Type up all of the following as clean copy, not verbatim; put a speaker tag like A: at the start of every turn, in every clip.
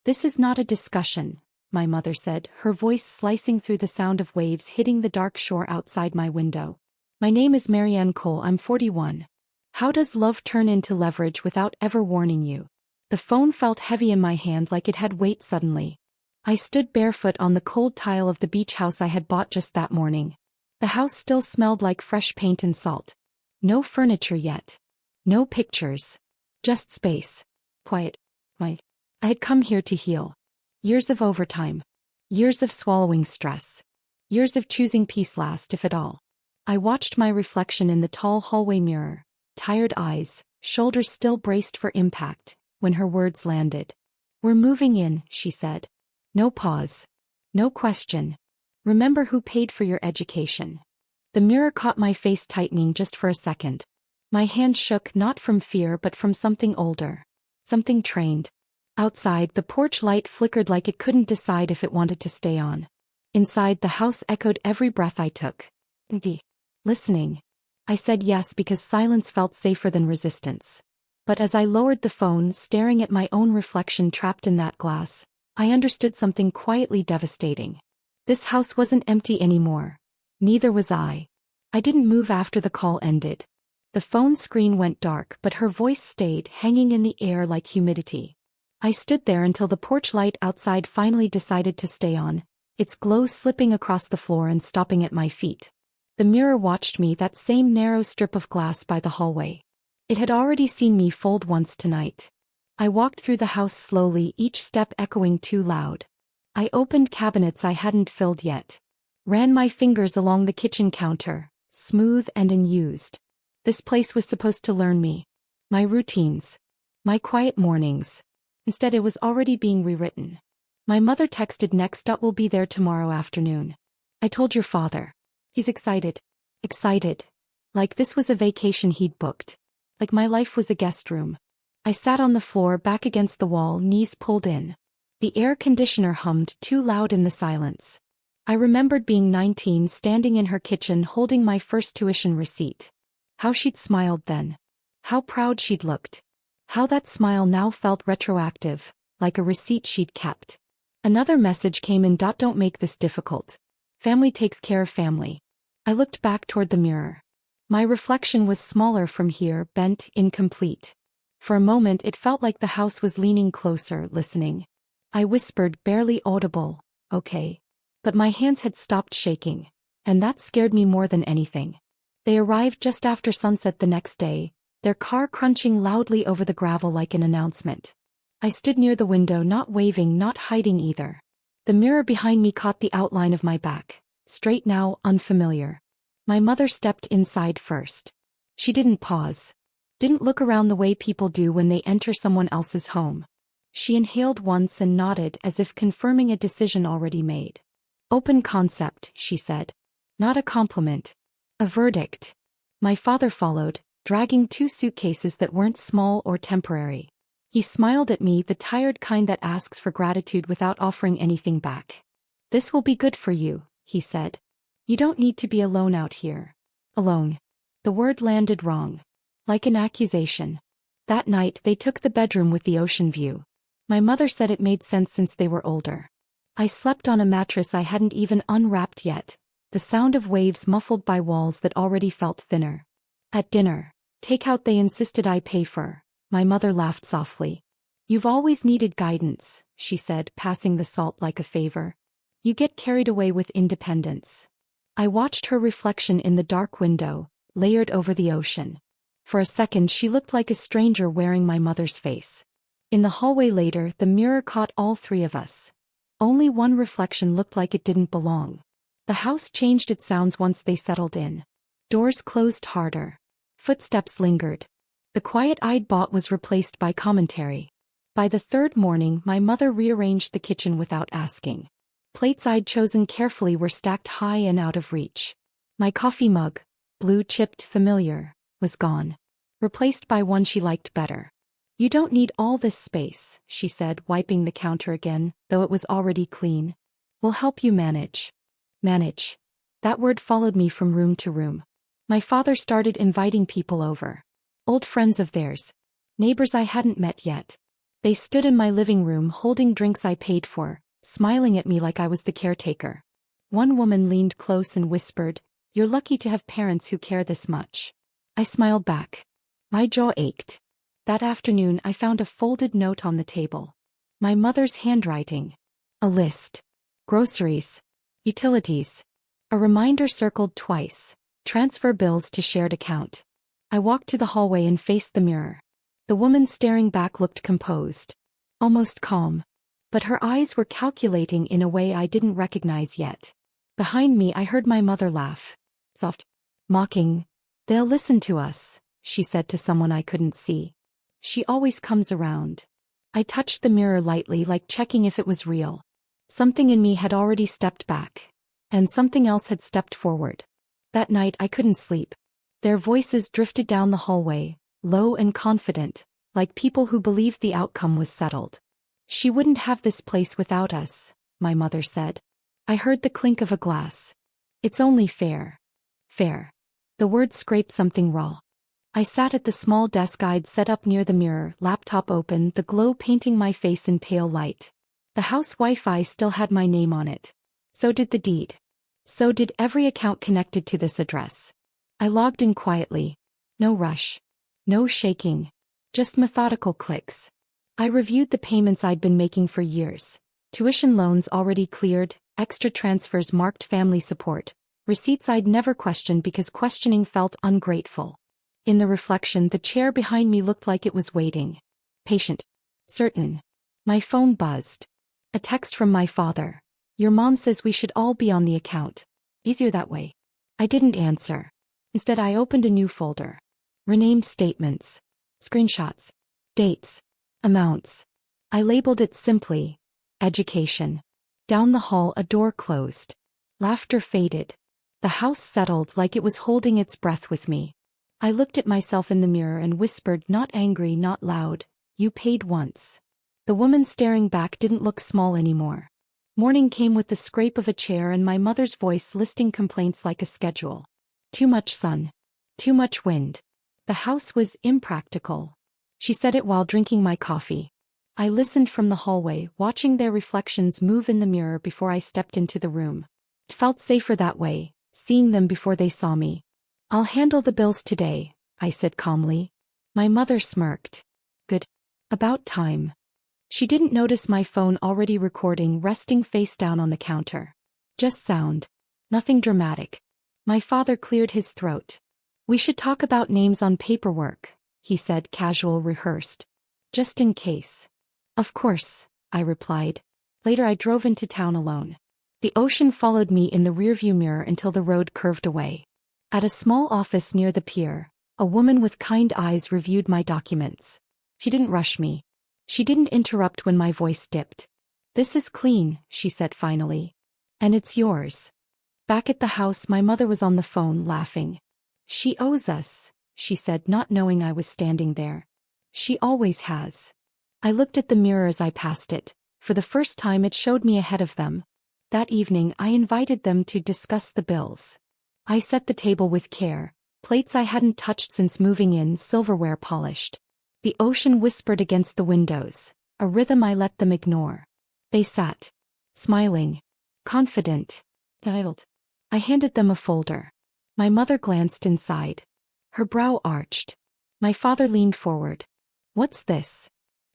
A: "This is not a discussion," my mother said, her voice slicing through the sound of waves hitting the dark shore outside my window. "My name is Marianne Cole, I'm 41. How does love turn into leverage without ever warning you?" The phone felt heavy in my hand like it had weight suddenly. I stood barefoot on the cold tile of the beach house I had bought just that morning. The house still smelled like fresh paint and salt. No furniture yet. No pictures. Just space. Quiet. I had come here to heal. Years of overtime. Years of swallowing stress. Years of choosing peace last, if at all. I watched my reflection in the tall hallway mirror, tired eyes, shoulders still braced for impact, when her words landed. "We're moving in," she said. No pause. No question. "Remember who paid for your education." The mirror caught my face tightening just for a second. My hand shook not from fear but from something older. Something trained. Outside, the porch light flickered like it couldn't decide if it wanted to stay on. Inside, the house echoed every breath I took. Listening. I said yes because silence felt safer than resistance. But as I lowered the phone, staring at my own reflection trapped in that glass, I understood something quietly devastating. This house wasn't empty anymore. Neither was I. I didn't move after the call ended. The phone screen went dark, but her voice stayed hanging in the air like humidity. I stood there until the porch light outside finally decided to stay on, its glow slipping across the floor and stopping at my feet. The mirror watched me, that same narrow strip of glass by the hallway. It had already seen me fold once tonight. I walked through the house slowly, each step echoing too loud. I opened cabinets I hadn't filled yet. Ran my fingers along the kitchen counter, smooth and unused. This place was supposed to learn me. My routines. My quiet mornings. Instead, it was already being rewritten. My mother texted, "Next up will be there tomorrow afternoon. I told your father." He's excited. Excited. Like this was a vacation he'd booked. Like my life was a guest room. I sat on the floor, back against the wall, knees pulled in. The air conditioner hummed too loud in the silence. I remembered being 19, standing in her kitchen holding my first tuition receipt. How she'd smiled then. How proud she'd looked. How that smile now felt retroactive, like a receipt she'd kept. Another message came in. "Don't make this difficult. Family takes care of family." I looked back toward the mirror. My reflection was smaller from here, bent, incomplete. For a moment it felt like the house was leaning closer, listening. I whispered, barely audible, "Okay." But my hands had stopped shaking, and that scared me more than anything. They arrived just after sunset the next day, their car crunching loudly over the gravel like an announcement. I stood near the window, not waving, not hiding either. The mirror behind me caught the outline of my back, straight now, unfamiliar. My mother stepped inside first. She didn't pause. Didn't look around the way people do when they enter someone else's home. She inhaled once and nodded as if confirming a decision already made. "Open concept," she said. Not a compliment. A verdict. My father followed, dragging 2 suitcases that weren't small or temporary. He smiled at me, the tired kind that asks for gratitude without offering anything back. "This will be good for you," he said. "You don't need to be alone out here." Alone. The word landed wrong. Like an accusation. That night they took the bedroom with the ocean view. My mother said it made sense since they were older. I slept on a mattress I hadn't even unwrapped yet, the sound of waves muffled by walls that already felt thinner. At dinner, takeout they insisted I pay for. My mother laughed softly. "You've always needed guidance," she said, passing the salt like a favor. "You get carried away with independence." I watched her reflection in the dark window, layered over the ocean. For a second she looked like a stranger wearing my mother's face. In the hallway later, the mirror caught all 3 of us. Only one reflection looked like it didn't belong. The house changed its sounds once they settled in. Doors closed harder. Footsteps lingered. The quiet-eyed bot was replaced by commentary. By the 3rd morning, my mother rearranged the kitchen without asking. Plates I'd chosen carefully were stacked high and out of reach. My coffee mug, blue-chipped, familiar, was gone. Replaced by one she liked better. "You don't need all this space," she said, wiping the counter again, though it was already clean. "We'll help you manage." Manage. That word followed me from room to room. My father started inviting people over. Old friends of theirs. Neighbors I hadn't met yet. They stood in my living room holding drinks I paid for, smiling at me like I was the caretaker. One woman leaned close and whispered, "You're lucky to have parents who care this much." I smiled back. My jaw ached. That afternoon I found a folded note on the table. My mother's handwriting. A list. Groceries. Utilities. A reminder circled twice. Transfer bills to shared account. I walked to the hallway and faced the mirror. The woman staring back looked composed. Almost calm. But her eyes were calculating in a way I didn't recognize yet. Behind me I heard my mother laugh. Soft. Mocking. "They'll listen to us," she said to someone I couldn't see. "She always comes around." I touched the mirror lightly, like checking if it was real. Something in me had already stepped back. And something else had stepped forward. That night I couldn't sleep. Their voices drifted down the hallway, low and confident, like people who believed the outcome was settled. "She wouldn't have this place without us," my mother said. I heard the clink of a glass. "It's only fair." Fair. The word scraped something raw. I sat at the small desk I'd set up near the mirror, laptop open, the glow painting my face in pale light. The house Wi-Fi still had my name on it. So did the deed. So did every account connected to this address. I logged in quietly. No rush. No shaking. Just methodical clicks. I reviewed the payments I'd been making for years. Tuition loans already cleared, extra transfers marked family support, receipts I'd never questioned because questioning felt ungrateful. In the reflection, the chair behind me looked like it was waiting. Patient. Certain. My phone buzzed. A text from my father. "Your mom says we should all be on the account. Easier that way." I didn't answer. Instead, I opened a new folder. Renamed statements. Screenshots. Dates. Amounts. I labeled it simply. Education. Down the hall, a door closed. Laughter faded. The house settled like it was holding its breath with me. I looked at myself in the mirror and whispered, not angry, not loud, "You paid once." The woman staring back didn't look small anymore. Morning came with the scrape of a chair and my mother's voice listing complaints like a schedule. Too much sun. Too much wind. The house was impractical. She said it while drinking my coffee. I listened from the hallway, watching their reflections move in the mirror before I stepped into the room. It felt safer that way, seeing them before they saw me. "I'll handle the bills today," I said calmly. My mother smirked. "Good. About time." She didn't notice my phone already recording, resting face down on the counter. Just sound. Nothing dramatic. My father cleared his throat. "We should talk about names on paperwork," he said, casual, rehearsed. "Just in case." "Of course," I replied. Later I drove into town alone. The ocean followed me in the rearview mirror until the road curved away. At a small office near the pier, a woman with kind eyes reviewed my documents. She didn't rush me. She didn't interrupt when my voice dipped. "This is clean," she said finally. "And it's yours." Back at the house, my mother was on the phone, laughing. "She owes us," she said, not knowing I was standing there. "She always has." I looked at the mirror as I passed it. For the first time it showed me ahead of them. That evening I invited them to discuss the bills. I set the table with care, plates I hadn't touched since moving in, silverware polished. The ocean whispered against the windows, a rhythm I let them ignore. They sat, smiling, confident, dialed. I handed them a folder. My mother glanced inside. Her brow arched. My father leaned forward. "What's this?"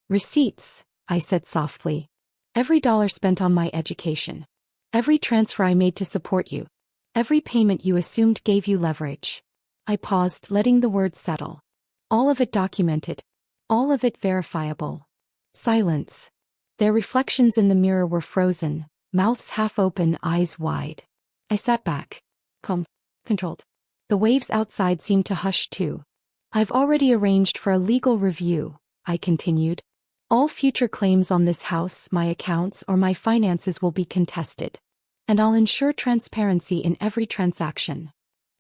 A: "Receipts," I said softly. "Every dollar spent on my education. Every transfer I made to support you. Every payment you assumed gave you leverage." I paused, letting the words settle. All of it documented. All of it verifiable. Silence. Their reflections in the mirror were frozen, mouths half open, eyes wide. I sat back. Calm. Controlled. The waves outside seemed to hush too. "I've already arranged for a legal review," I continued. "All future claims on this house, my accounts, or my finances will be contested. And I'll ensure transparency in every transaction."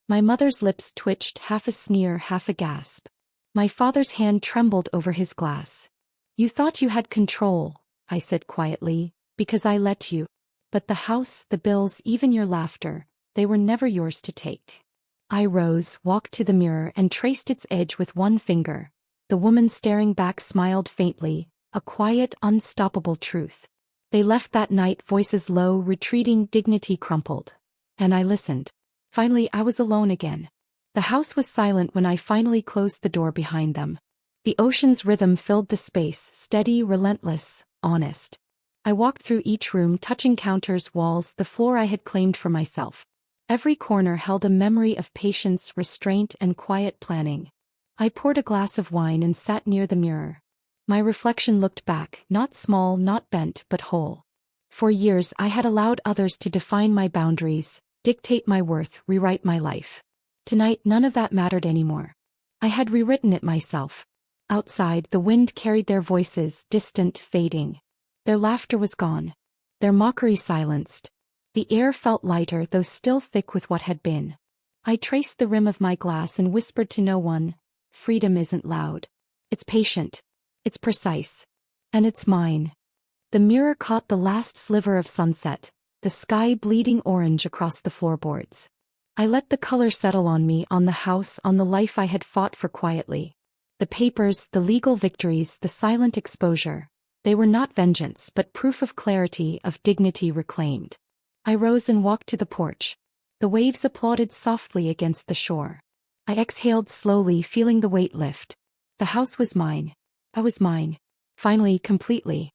A: My mother's lips twitched, half a sneer, half a gasp. My father's hand trembled over his glass. "You thought you had control," I said quietly, "because I let you. But the house, the bills, even your laughter, they were never yours to take." I rose, walked to the mirror, and traced its edge with one finger. The woman staring back smiled faintly, A quiet, unstoppable truth. They left that night, voices low, retreating, dignity crumpled. And I listened. Finally, I was alone again. The house was silent when I finally closed the door behind them. The ocean's rhythm filled the space, steady, relentless, honest. I walked through each room, touching counters, walls, the floor I had claimed for myself. Every corner held a memory of patience, restraint, and quiet planning. I poured a glass of wine and sat near the mirror. My reflection looked back, not small, not bent, but whole. For years I had allowed others to define my boundaries, dictate my worth, rewrite my life. Tonight none of that mattered anymore. I had rewritten it myself. Outside, the wind carried their voices, distant, fading. Their laughter was gone. Their mockery silenced. The air felt lighter, though still thick with what had been. I traced the rim of my glass and whispered to no one, "Freedom isn't loud. It's patient. It's precise. And it's mine." The mirror caught the last sliver of sunset, the sky bleeding orange across the floorboards. I let the color settle on me, on the house, on the life I had fought for quietly. The papers, the legal victories, the silent exposure. They were not vengeance, but proof of clarity, of dignity reclaimed. I rose and walked to the porch. The waves applauded softly against the shore. I exhaled slowly, feeling the weight lift. The house was mine. I was mine. Finally, completely.